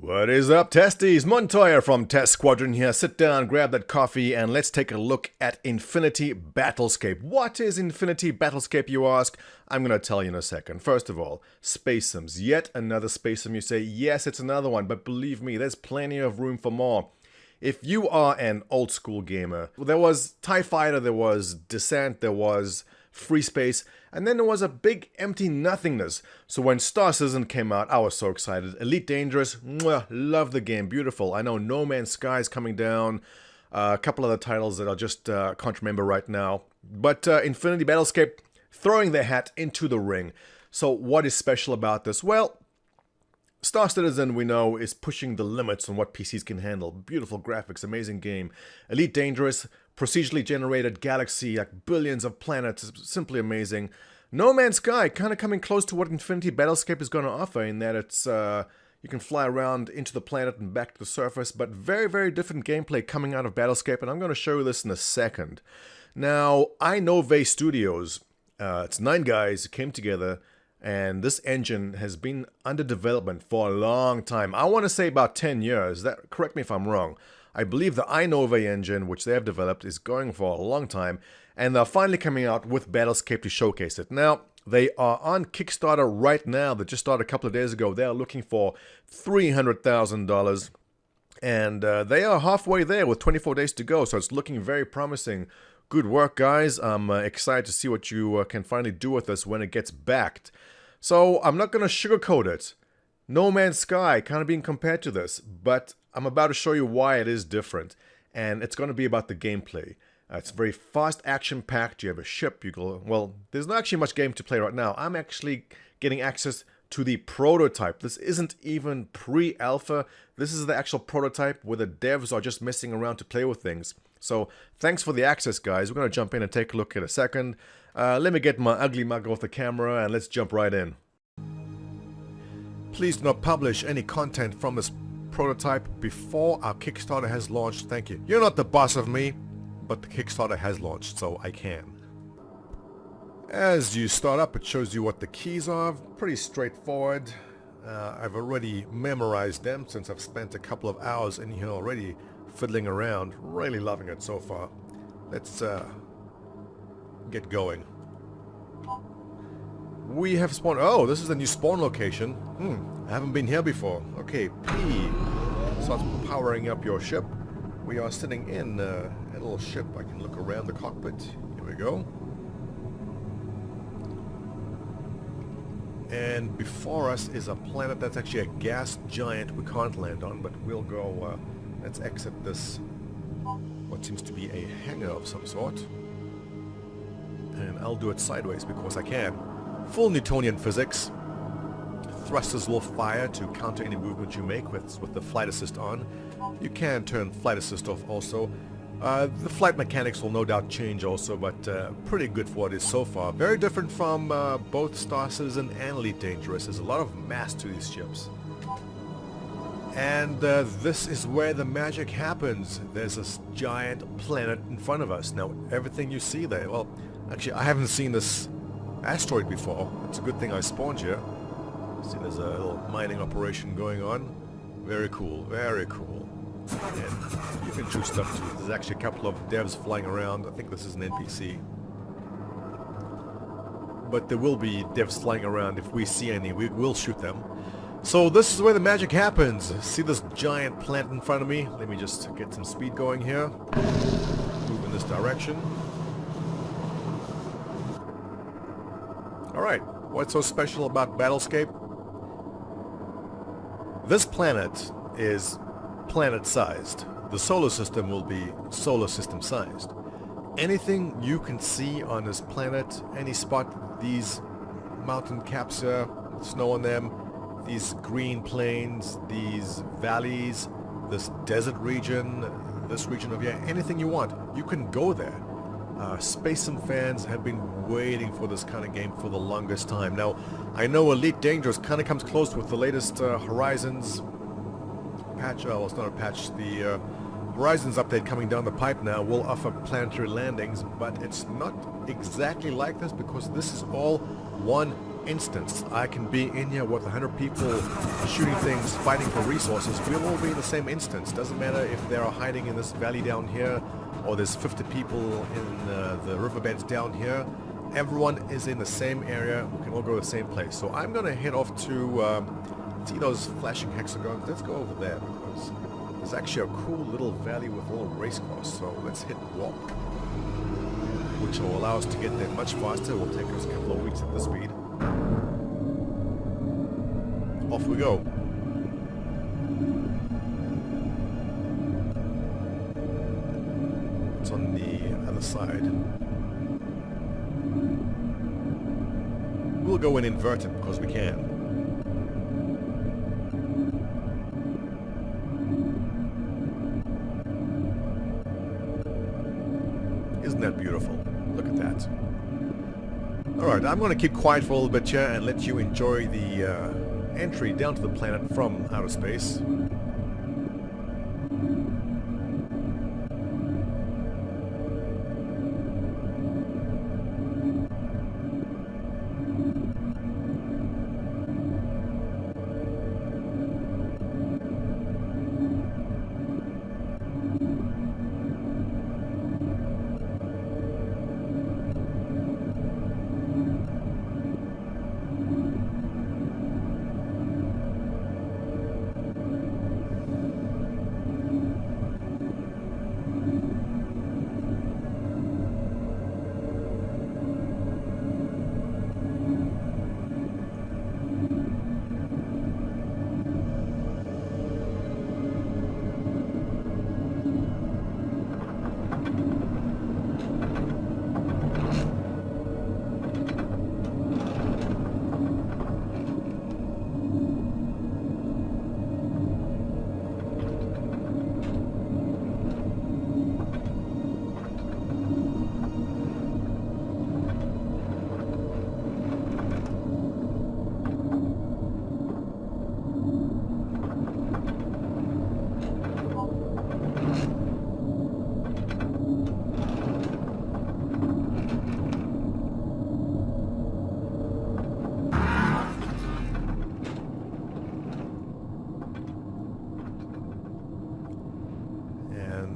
What is up, testies? Montoya from Test Squadron here. Sit down, grab that coffee, and let's take a look at Infinity Battlescape. What is Infinity Battlescape, you ask? I'm going to tell you in a second. First of all, Space Sims. Yet another Space Sim. You say, yes, it's another one, but believe me, there's plenty of room for more. If you are an old school gamer, there was TIE Fighter, there was Descent, there was Free Space, and then there was a big empty nothingness. So when Star Citizen came out, I was so excited. Elite Dangerous, mwah, love the game, beautiful. I know No Man's Sky is coming down, a couple other titles that I just can't remember right now. But Infinity Battlescape, throwing their hat into the ring. So what is special about this? Well, Star Citizen, we know, is pushing the limits on what PCs can handle. Beautiful graphics, amazing game. Elite Dangerous, procedurally generated galaxy, like billions of planets, simply amazing. No Man's Sky, kind of coming close to what Infinity Battlescape is going to offer in that it's you can fly around into the planet and back to the surface, but very, very different gameplay coming out of Battlescape, and I'm going to show you this in a second. Now, iNove Studios, it's 9 guys who came together, and this engine has been under development for a long time. I want to say about 10 years. Correct me if I'm wrong. I believe the iNove engine, which they have developed, is going for a long time. And they're finally coming out with Battlescape to showcase it. Now, they are on Kickstarter right now. They just started a couple of days ago. They are looking for $300,000. And they are halfway there with 24 days to go. So it's looking very promising. Good work, guys. I'm excited to see what you can finally do with this when it gets backed. So I'm not going to sugarcoat it. No Man's Sky kind of being compared to this, but I'm about to show you why it is different. And it's going to be about the gameplay. It's very fast, action-packed. You have a ship. You go, well, there's not actually much game to play right now. I'm actually getting access to the prototype. This isn't even pre-alpha. This is the actual prototype where the devs are just messing around to play with things. So thanks for the access, guys. We're going to jump in and take a look in a second. Let me get my ugly mug off the camera and let's jump right in. Please do not publish any content from this prototype before our Kickstarter has launched. Thank you. You're not the boss of me, but the Kickstarter has launched, so I can. As you start up, it shows you what the keys are. Pretty straightforward. I've already memorized them since I've spent a couple of hours in here already fiddling around. Really loving it so far. Let's get going. We have spawned. Oh, this is a new spawn location. I haven't been here before. Okay, P starts powering up your ship. We are sitting in a little ship. I can look around the cockpit. Here we go. And before us is a planet that's actually a gas giant we can't land on, but we'll go, let's exit this, what seems to be a hangar of some sort. And I'll do it sideways because I can. Full Newtonian physics. Thrusters will fire to counter any movement you make with the flight assist on. You can turn flight assist off also. The flight mechanics will no doubt change also, but pretty good for what it is so far. Very different from both Star Citizen and Elite Dangerous. There's a lot of mass to these ships. And this is where the magic happens. There's this giant planet in front of us. Now, everything you see there, well, actually, I haven't seen this asteroid before. It's a good thing I spawned here. See, there's a little mining operation going on. Very cool, very cool. And you can choose stuff too. There's actually a couple of devs flying around. I think this is an NPC. But there will be devs flying around. If we see any, we will shoot them. So this is where the magic happens. See this giant planet in front of me? Let me just get some speed going here. Move in this direction. Alright, what's so special about Battlescape? This planet is planet-sized. The solar system will be solar system-sized. Anything you can see on this planet, any spot, these mountain caps here, snow on them, these green plains, these valleys, this desert region, this region over here, anything you want, you can go there. Space Sim fans have been waiting for this kind of game for the longest time. Now, I know Elite Dangerous kind of comes close with the latest Horizons patch. Well, it's not a patch. The Horizons update coming down the pipe now will offer planetary landings, but it's not exactly like this because this is all one instance. I can be in here with 100 people shooting things, fighting for resources. We'll all be in the same instance. Doesn't matter if they're hiding in this valley down here or there's 50 people in the riverbeds down here. Everyone is in the same area. We can all go to the same place. So I'm going to head off to see those flashing hexagons. Let's go over there because there's actually a cool little valley with a little race course. So let's hit warp, which will allow us to get there much faster. It will take us a couple of weeks at this speed. Off we go. It's on the other side. We'll go in inverted because we can. Isn't that beautiful? Look at that. Alright, I'm going to keep quiet for a little bit here and let you enjoy the entry down to the planet from outer space.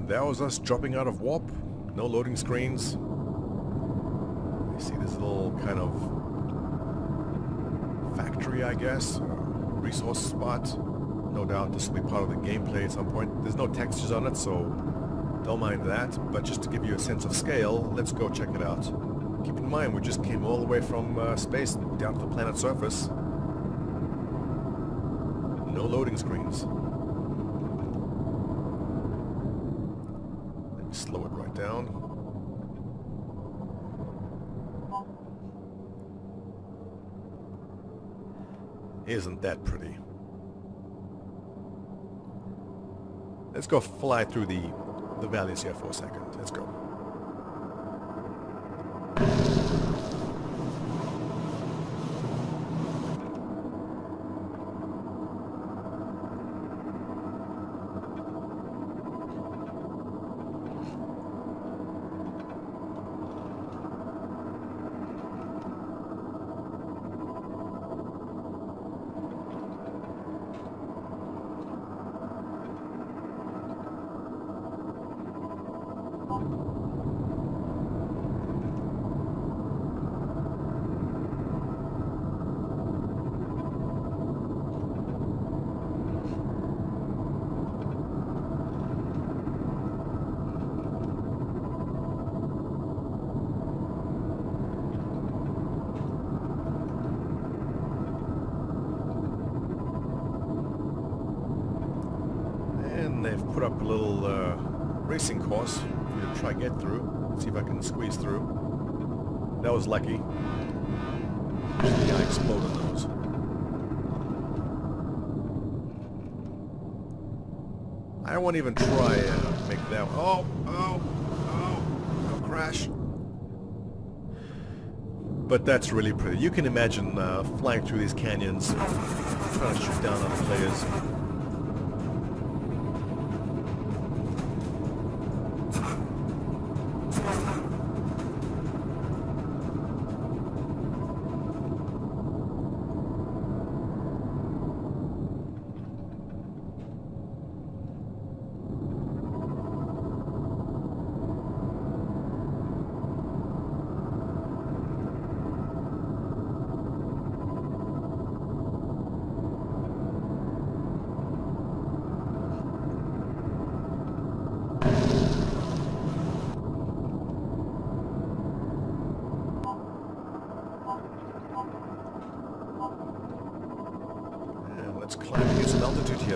That was us dropping out of warp. No loading screens. You see this little kind of factory, I guess. Resource spot. No doubt this will be part of the gameplay at some point. There's no textures on it, so don't mind that. But just to give you a sense of scale, let's go check it out. Keep in mind, we just came all the way from space down to the planet's surface. No loading screens. Slow it right down. Isn't that pretty? Let's go fly through the valleys here for a second. Let's go. They've put up a little racing course for you to try get through. See if I can squeeze through. That was lucky. Usually I explode on those. I won't even try make that. Oh! Don't crash. But that's really pretty. You can imagine flying through these canyons, trying to shoot down other players.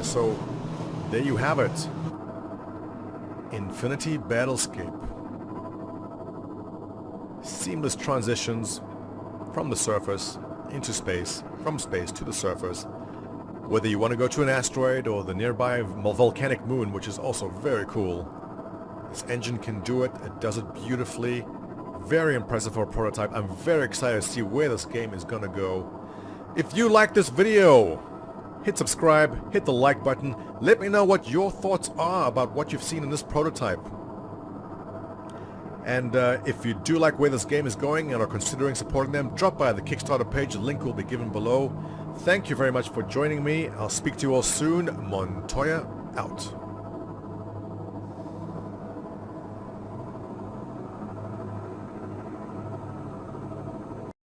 here. So there you have it. Infinity Battlescape. Seamless transitions from the surface into space, from space to the surface. Whether you want to go to an asteroid or the nearby volcanic moon, which is also very cool. This engine can do it. It does it beautifully. Very impressive for a prototype. I'm very excited to see where this game is gonna go. If you like this video, hit subscribe, hit the like button. Let me know what your thoughts are about what you've seen in this prototype. And if you do like where this game is going and are considering supporting them, drop by the Kickstarter page. The link will be given below. Thank you very much for joining me. I'll speak to you all soon. Montoya out.